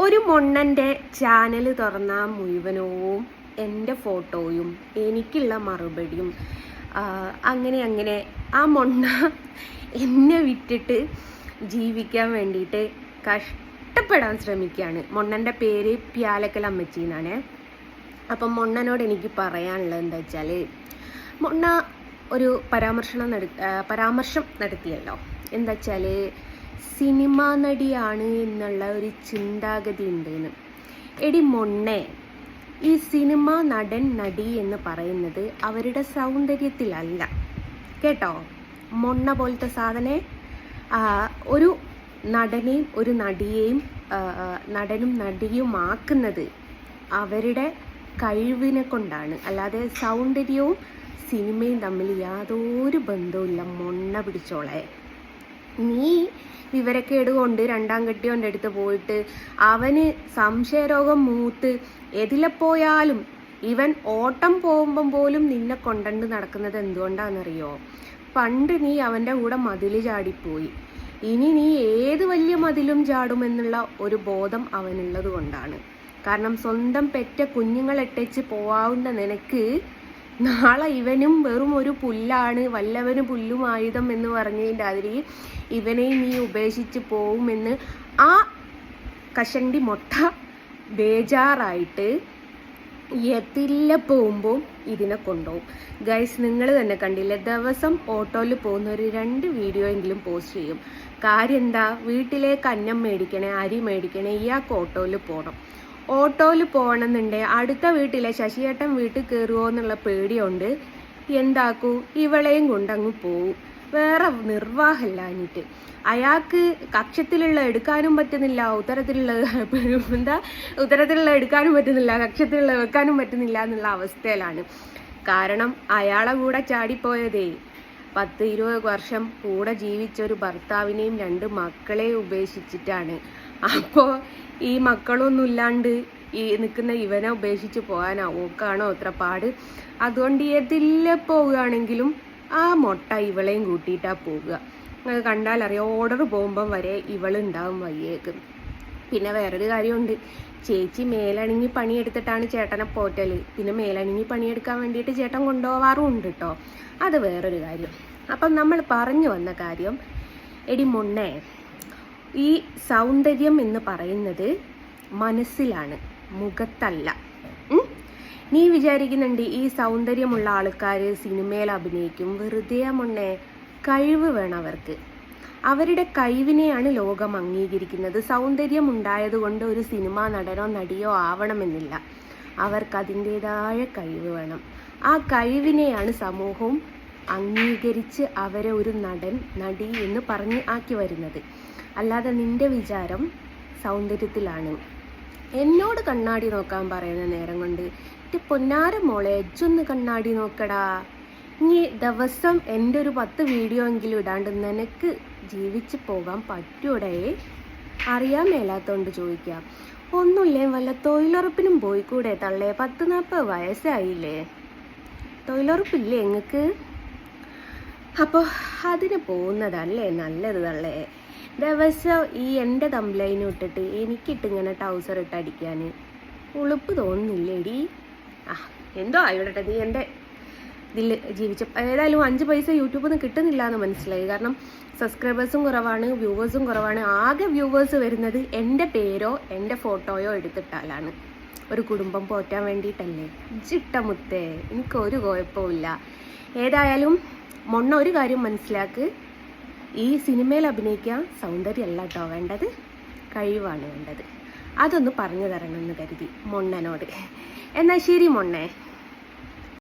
ഒരു മൊണ്ണൻ്റെ ചാനൽ തുറന്നാൽ മുഴുവനവും എൻ്റെ ഫോട്ടോയും എനിക്കുള്ള മറുപടിയും അങ്ങനെ ആ മൊണ്ണ എന്നെ വിറ്റിട്ട് ജീവിക്കാൻ വേണ്ടിയിട്ട് കഷ്ടപ്പെടാൻ ശ്രമിക്കുകയാണ്. മൊണ്ണൻ്റെ പേര് പ്യാലക്കൽ അമ്മച്ചി എന്നാണ്. അപ്പം മൊണ്ണനോട് എനിക്ക് പറയാനുള്ളത് എന്താ വെച്ചാൽ, മൊണ്ണ ഒരു പരാമർശം നടത്തിയല്ലോ. എന്താ വെച്ചാൽ സിനിമാ നടിയാണ് എന്നുള്ള ഒരു ചിന്താഗതി ഉണ്ടെന്ന്. എടി മൊണ്ണേ, ഈ സിനിമ നടൻ നടി എന്ന് പറയുന്നത് അവരുടെ സൗന്ദര്യത്തിലല്ല കേട്ടോ. മൊണ്ണ പോലത്തെ സാധനെ ഒരു നടനെയും ഒരു നടിയെയും നടനും നടിയുമാക്കുന്നത് അവരുടെ കഴിവിനെ കൊണ്ടാണ്, അല്ലാതെ സൗന്ദര്യവും സിനിമയും തമ്മിൽ യാതൊരു ബന്ധവുമില്ല. മൊണ്ണ പിടിച്ചോളെ, നീ വിവരക്കേട് കൊണ്ട് രണ്ടാം കെട്ടിയോൻ്റെ അടുത്ത് പോയിട്ട് അവന് സംശയരോഗം മൂത്ത് എതിലെ പോയാലും ഇവൻ ഓട്ടം പോകുമ്പം പോലും നിന്നെ കൊണ്ടണ്ട് നടക്കുന്നത് എന്തുകൊണ്ടാണെന്നറിയോ? പണ്ട് നീ അവൻ്റെ കൂടെ മതിൽ ചാടിപ്പോയി. ഇനി നീ ഏത് വലിയ മതിലും ചാടുമെന്നുള്ള ഒരു ബോധം അവനുള്ളത് കൊണ്ടാണ്. കാരണം സ്വന്തം പെറ്റ കുഞ്ഞുങ്ങളെട്ടച്ച് പോവാവുന്ന നിനക്ക് നാളെ ഇവനും വെറും ഒരു പുല്ലാണ്, വല്ലവന് പുല്ലും ആയുധം എന്ന് പറഞ്ഞതിൻ്റെ അതിൽ ഇവനെ നീ ഉപേക്ഷിച്ച് പോവുമെന്ന് ആ കഷണ്ടി മൊട്ട ബേജാറായിട്ട് എത്തില്ല പോകുമ്പോൾ ഇതിനെ കൊണ്ടുപോകും. ഗൈസ്, നിങ്ങൾ തന്നെ കണ്ടില്ലേ, ദിവസം ഓട്ടോയിൽ പോകുന്ന ഒരു 2 വീഡിയോ എങ്കിലും പോസ്റ്റ് ചെയ്യും. കാര്യം എന്താ? വീട്ടിലേക്ക് അന്നം മേടിക്കണേ, അരി മേടിക്കണേ, ഇയാൾക്ക് ഓട്ടോയിൽ പോകണം. ഓട്ടോയിൽ പോകണമെന്നുണ്ടെങ്കിൽ അടുത്ത വീട്ടിലെ ശശിയേട്ടൻ വീട്ടിൽ കയറുമോ എന്നുള്ള പേടിയുണ്ട്. എന്താക്കൂ, ഇവളെയും കൊണ്ടങ്ങ് പോവും. വേറെ നിർവാഹമില്ലാഞ്ഞിട്ട് അയാൾക്ക് കക്ഷത്തിലുള്ള എടുക്കാനും പറ്റുന്നില്ല, ഉത്തരത്തിലുള്ള എടുക്കാനും പറ്റുന്നില്ല, കക്ഷത്തിലുള്ള വെക്കാനും പറ്റുന്നില്ല എന്നുള്ള അവസ്ഥയിലാണ്. കാരണം അയാളെ കൂടെ ചാടിപ്പോയതേ 10-20 വർഷം കൂടെ ജീവിച്ച ഒരു ഭർത്താവിനെയും 2 മക്കളെയും ഉപേക്ഷിച്ചിട്ടാണ്. അപ്പോൾ ഈ മക്കളൊന്നും ഇല്ലാണ്ട് ഈ നിൽക്കുന്ന ഇവനെ ഉപേക്ഷിച്ച് പോകാനോ ഓക്കാണോ അത്ര പാട്. അതുകൊണ്ട് ഏതില്ല പോവുകയാണെങ്കിലും ആ മൊട്ട ഇവളെയും കൂട്ടിയിട്ടാ പോവുക. കണ്ടാൽ അറിയാം, ഓർഡർ പോകുമ്പം വരെ ഇവളുണ്ടാവും വയ്യേക്ക്. പിന്നെ വേറൊരു കാര്യമുണ്ട്, ചേച്ചി മേലണിങ്ങി പണിയെടുത്തിട്ടാണ് ചേട്ടനെ പോറ്റൽ. പിന്നെ മേലണിങ്ങി പണിയെടുക്കാൻ വേണ്ടിയിട്ട് ചേട്ടൻ കൊണ്ടുപോവാറും ഉണ്ട് കേട്ടോ. അത് വേറൊരു കാര്യം. അപ്പം നമ്മൾ പറഞ്ഞു വന്ന കാര്യം, എടി മൊണ്ണേ, ഈ സൗന്ദര്യം എന്ന് പറയുന്നത് മനസ്സിലാണ്, മുഖത്തല്ല. നീ വിചാരിക്കുന്നുണ്ട് ഈ സൗന്ദര്യമുള്ള ആൾക്കാർ സിനിമയിൽ അഭിനയിക്കും. വെറുതെ മൊണ്ണേ, കഴിവ് വേണം അവർക്ക്. അവരുടെ കഴിവിനെയാണ് ലോകം അംഗീകരിക്കുന്നത്. സൗന്ദര്യം ഉണ്ടായതുകൊണ്ട് ഒരു സിനിമാ നടനോ നടിയോ ആവണമെന്നില്ല. അവർക്ക് അതിൻ്റെതായ കഴിവ് വേണം. ആ കഴിവിനെയാണ് സമൂഹവും അംഗീകരിച്ച് അവരെ ഒരു നടൻ നടി എന്ന് പറഞ്ഞ് ആക്കി വരുന്നത്. അല്ലാതെ നിന്റെ വിചാരം സൗന്ദര്യത്തിലാണ്. എന്നോട് കണ്ണാടി നോക്കാൻ പറയുന്ന നേരം കൊണ്ട് പൊന്നാര മോളെ, എജ്ജൊന്ന് കണ്ണാടി നോക്കടാ. ഇനി ദിവസം എൻ്റെ ഒരു 10 വീഡിയോ എങ്കിലും ഇടാണ്ട് നിനക്ക് ജീവിച്ച് പോകാൻ പറ്റൂടെ? അറിയാൻ മേലാത്തോണ്ട് ചോദിക്കാം. ഒന്നുമില്ലേ, വല്ല തൊഴിലുറപ്പിനും പോയിക്കൂടെ തള്ളേ? 10-40 വയസ്സായില്ലേ, തൊഴിലുറപ്പില്ലേ നിങ്ങൾക്ക്? അപ്പോൾ അതിന് പോകുന്നതല്ലേ നല്ലത് തള്ളേ. ദിവസം ഈ എൻ്റെ തംബ്ലൈന് ഇട്ടിട്ട് എനിക്കിട്ടിങ്ങനെ ടൗസർ ഇട്ട് അടിക്കാൻ ഉളുപ്പ് തോന്നുന്നില്ലേടി? എന്തോ ആയിടട്ടെ, നീ എൻ്റെ ഇതിൽ ജീവിച്ച ഏതായാലും 5 പൈസ യൂട്യൂബിൽ നിന്ന് കിട്ടുന്നില്ല എന്ന് മനസ്സിലായി. കാരണം സബ്സ്ക്രൈബേഴ്സും കുറവാണ്, വ്യൂവേഴ്സും കുറവാണ്. ആകെ വ്യൂവേഴ്സ് വരുന്നത് എൻ്റെ പേരോ എൻ്റെ ഫോട്ടോയോ എടുത്തിട്ടാലാണ്. ഒരു കുടുംബം പോറ്റാൻ വേണ്ടിയിട്ടല്ലേ. ചിട്ടമുത്തേ, എനിക്കൊരു കുഴപ്പമില്ല. ഏതായാലും മൊണ്ണ ഒരു കാര്യം മനസ്സിലാക്ക്, ഈ സിനിമയിൽ അഭിനയിക്കാൻ സൗന്ദര്യമല്ല കേട്ടോ വേണ്ടത്, കഴിവാണ് വേണ്ടത്. അതൊന്ന് പറഞ്ഞു തരണമെന്ന് കരുതി മൊണ്ണനോട്. എന്നാൽ ശരി മൊണ്ണേ.